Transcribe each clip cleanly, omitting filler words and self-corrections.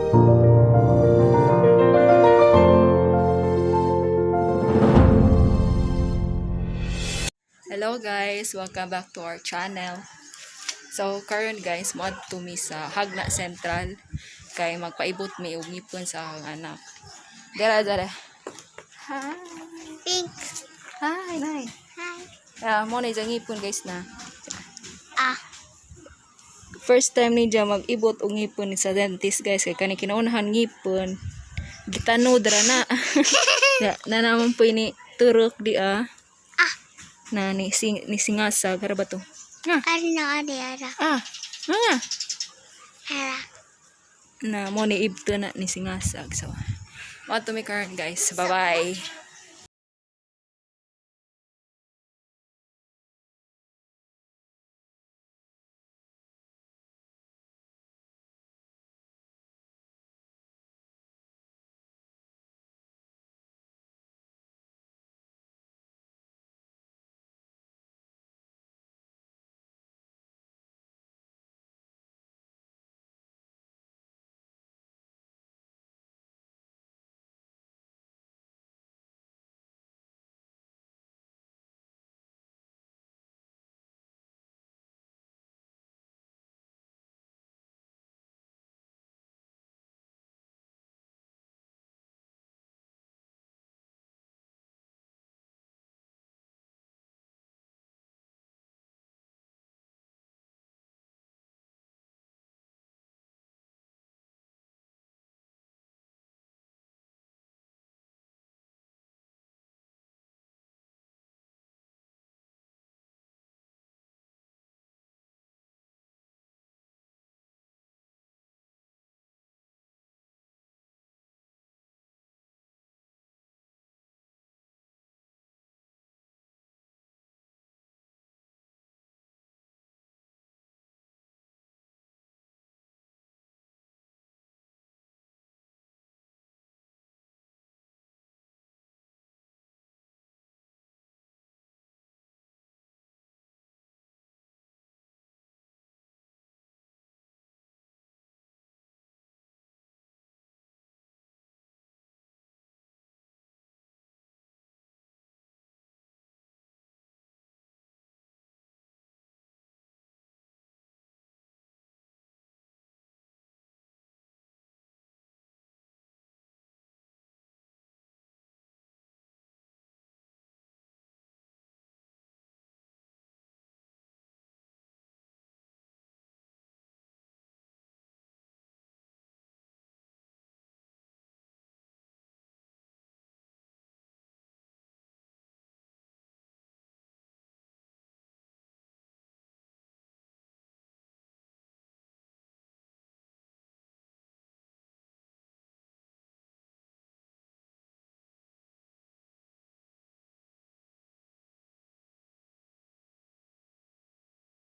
Hello guys, welcome back to our channel. So karon guys, mo to mi sa Hagna Central kay magpaibot mi og ngipon sa akong anak. Dara. Hi. Pink. Hi, nay. Hi. Mo na isang ngipon guys na. Ah. First time ni Dja mag-ibot og ngipon sa dentist guys kay kani kinaunahan ngipon. Gitano dara na. na naman po ini turok di na ni singasa gara ba to? Nga. Ari na ara. Nga. Ara. Na mo ni ibto na ni singasag. So, mo to mi karon guys. Bye-bye.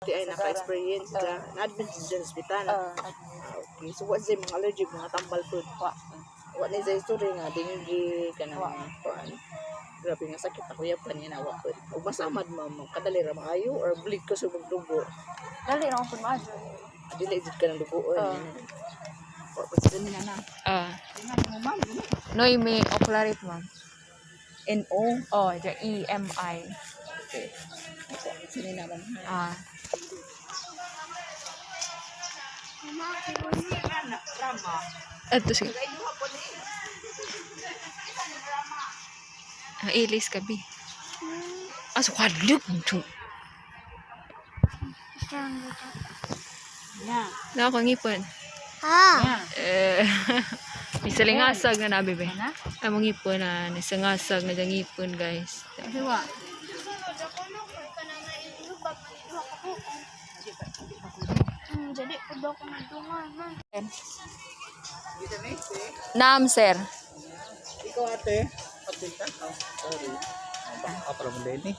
Di ay naka-experience ka. Na-admit sa hospital. Okay. So, what's the mga allergic, mga tambal food? What na sa history nga, dengue, ka na mga kuan. Grabe nga sakit ako yung paninawa ko. O masamad mo, kadali ra maayo or bleed ka sa magdugo. Dali na ako maayo. Adili jud ka ng dugo. O, pwede nila na. Noemi Oclarit ma'am. N-O? Oh, E-M-I. Okay. Sini naman. Ato si. Ilis kabi. Aso kadlok mo. Na ako ngipon. Nisalingasag na nabi be. Among ngipon na nisalingasag na ngipon guys. Jadi udah ako nagdungan. Naam sir. Ikaw ate, patinta ka. Sorry. Apa mo din eh?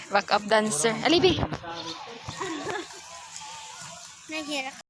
Back up dancer. Alibi. Naghirap.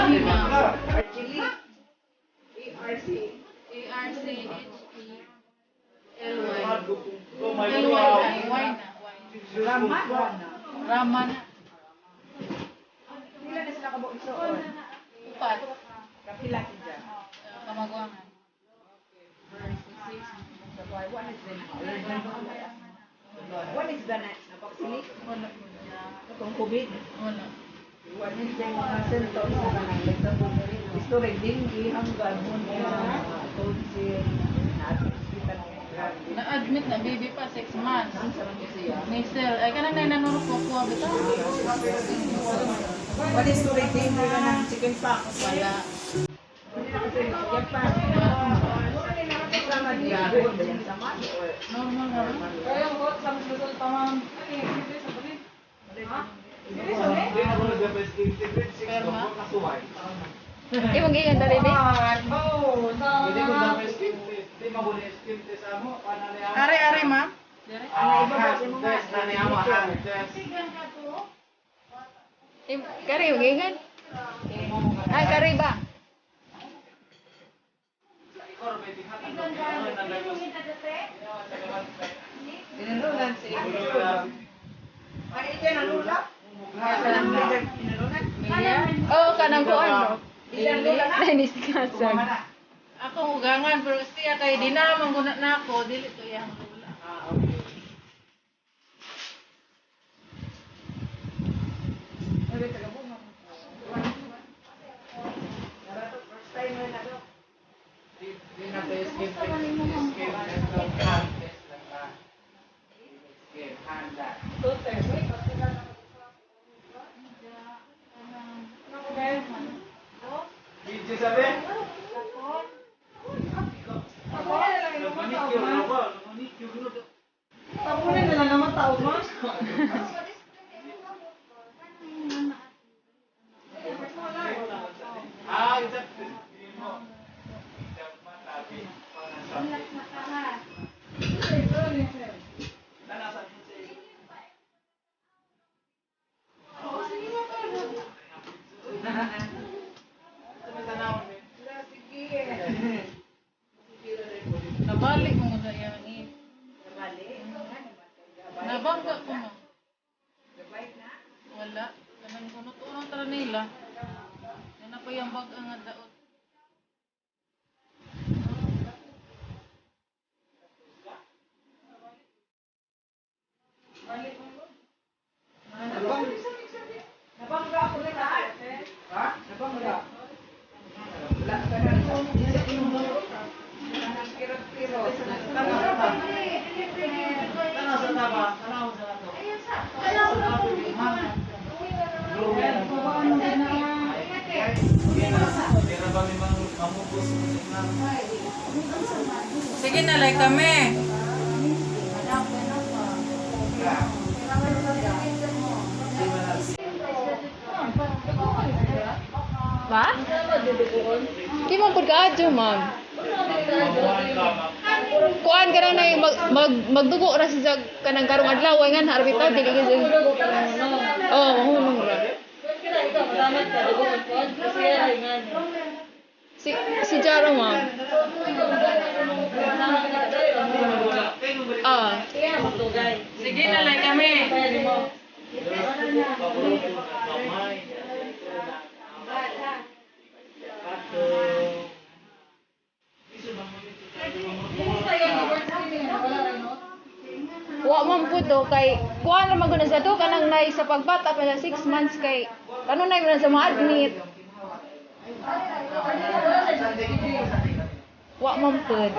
Archili. ARC. Rama. Rama na. Pila na sila kabog isuon. Upat. Kapila kita. Kamagwangan. What is the napakasili? Wala. Itong COVID. Wala. What is the mga symptoms na kanang nagtapos? History dengue hanggang tonsil, na-hospital ng grabe. Na-admit na baby pa 6 months. Ang sarang siya. Nasal. Ay kanang nay nanurok ko ko bitaw. What is story dengue ka ng chicken pox? Wala. Hindi na kasi chicken pox. Kasama diabo ba yan sa man? Or Normal na. Kaya ang bot sa musul tamang. Sperma. Imong gikan dali di. Are ma'am. Dire. Kari imong gikan. Ay kari ba? Inalunan si Ay, ito yung nalula? Kanang leader inalunan? Oh, kanang kuan bro. Linis kasag. Ako ugangan pero siya kay di na mangguna na ako dili to yang lula. Nabalik mo sa iyang ni. Nabangga ko mo. Wala. Kanang kunot-unong tara nila. Yan na pa yung bag ang daot. Nabangga ako na lahat. Ha? Nabangga. Wala ka na. Kiro-kiro. Sige na, like kami. Ba? Di man pud kaadyo, ma'am. Kuan ka na magdugo ra sa kanang karong adlaw ay nga arbitaw dili ka. Oh, mahunong ra. Si Jaro, ma'am. Ah. Sige na, like kami. Wa man po to kay kuan ra man gud na sa to kanang nay sa pagbata pa sa 6 months kay kanunay man sa ma-admit. Wa man pud.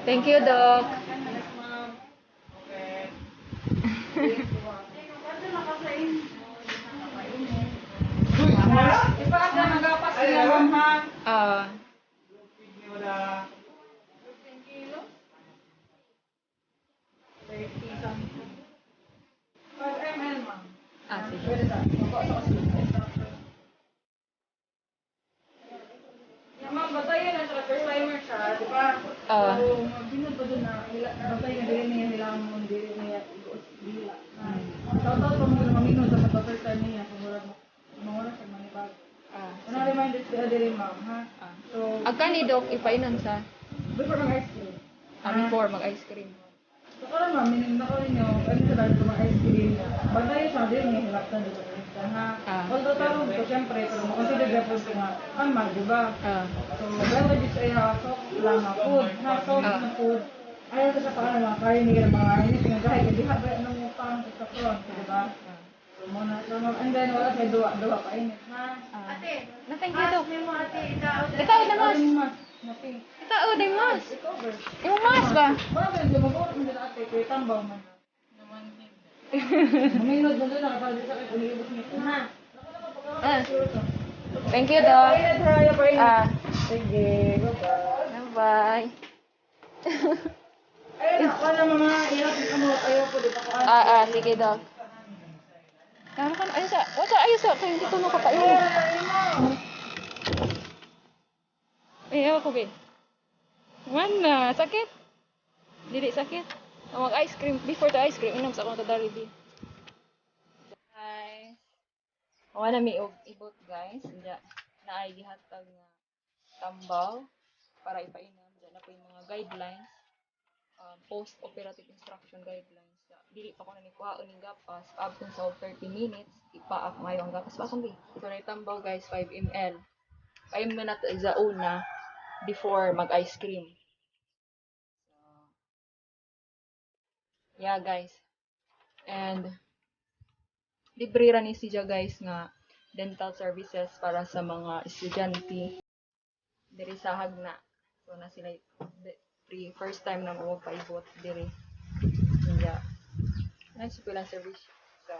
Thank you, Doc. Ah, sige. Ma'am, batayan na siya, first timer siya, di ba? Ah. So, binod pa doon na, batay nga dili niya nila mo, dili niya dila. Taw-taw pa mo mga minuto sa first time niya, kung wala mo, mga sa manibag. Ah. Ano reminder sila dili ma'am, ha? Ah. So, Agka ni Doc, ipainan sa before ng ice cream. before mag-ice cream. So, karon ma'am, minim na ko ninyo, ano sa dahil sa mga ice cream, batay siya, dili niya hilaktan dito. Ha? Ah. Although tarong ko, syempre, pero makonsider na po nga, mag, di ba? Ah. So, meron din sa iya, soft lang na food. Ha, soft na food. Ayaw ko sa paano mga kain ni mga ini pinagahay kasi ha ba nang utang sa front, di ba? So, muna so, and then wala sa duwa pa init, ha? Ate, Na thank you, Doc. may mo ate, ikaw. Ikaw na mas. Mas, nothing. Ikaw na mas. Cover. Yung mas ba? Bakit hindi mo po hindi na ate kay tambaw man. Minod mo doon nakapagod sa kay uliubos nito, ha? Ah. Thank you, Doc. Painit ha, ya painit. Ah. Sige, bye-bye. Bye. Ayun na, wala mga hirap mo, ayaw ko dito ko. Sige, Doc. Kano kan ayos sa. Wala ayos sa kay dito no kapain. Ewan ko, be. Mana, sakit? Dili sakit? Mag-ice cream. Before the ice cream, inom sa akong kadaribi. Guys. Wala mi ibot, guys. Diya, naay gihatag nga tambaw para ipainom. Diyan na po yung mga guidelines. Post-operative instruction guidelines. Dili pa ko na ni kuhaon ng gapas. Absence of 30 minutes. Ipaak ngayon ang gapas. Pasang di. Ito na yung tambaw, guys. 5 ml. 5 ml na sa una before mag-ice cream. Yeah, guys. And libre ra ni siya, guys, nga dental services para sa mga estudyante diri sa Hagna. So na sila free first time na mo magpaibot diri. Yeah. Nice pila service. So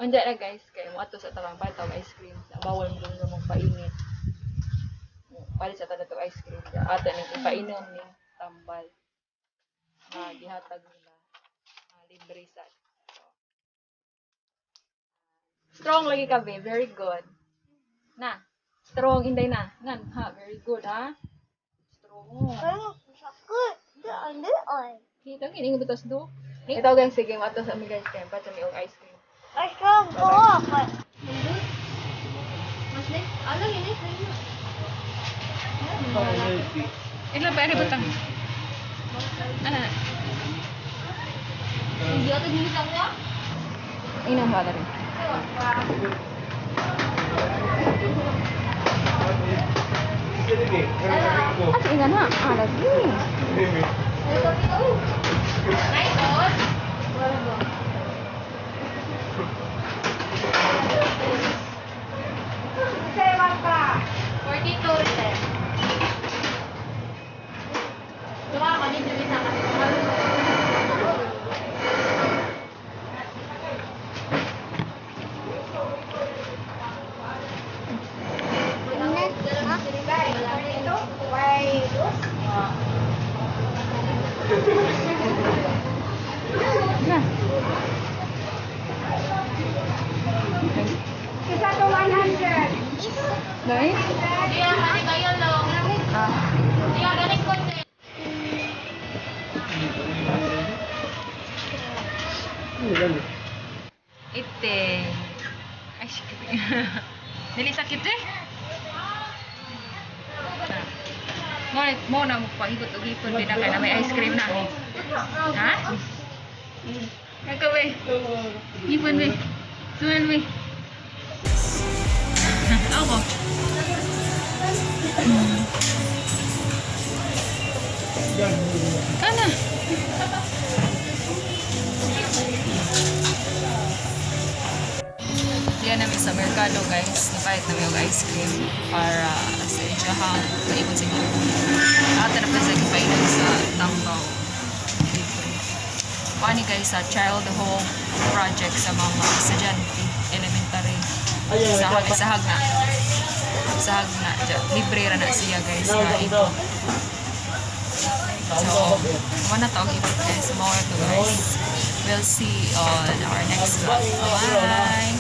unja na, guys, kay mo ato sa takang pataw ice cream. Bawal mo nga magpainit. Palit sa tada to ice cream. Ato ning ipainom ning tambal. Gihatag nila. Libre sa. So, strong lagi ka, be. Very good. Na. Strong, inday na. Nan, ha. Very good, ha. Strong. Parang sakit. Di ay. Kita, kining butas do. Ito, guys. Sige, mato sa aming guys. Kaya pa sa may ice cream. Ay, strong ko ako. Mas din? Alam yun eh. Ilan pa, ano butang? Ano na? Hindi ako ginisang niya. Inang ba na rin? Asa ingan ha? Lagi. Na. Isa to 100. Guys? Dia, hari kayo lang. Ah. Dia, galing ko. Dili sakit eh. Mo na mo pahigot og ipon din na kay na may ice cream na. Ha? Ikaw be. Ipon be. Suman be. Ako. Kana. Diyan namin sa merkado guys, nipahit namin yung ice cream para sa isyahang paibon sa gipon. Ata na pa sa gipainan sa Tambaw. Paano guys sa child home project sa mga estudyante, elementary. Isahag na. Isahag na. Libre ra na siya guys na ipon. So, mana tawag ipon guys. More to guys. We'll see on our next vlog. Bye!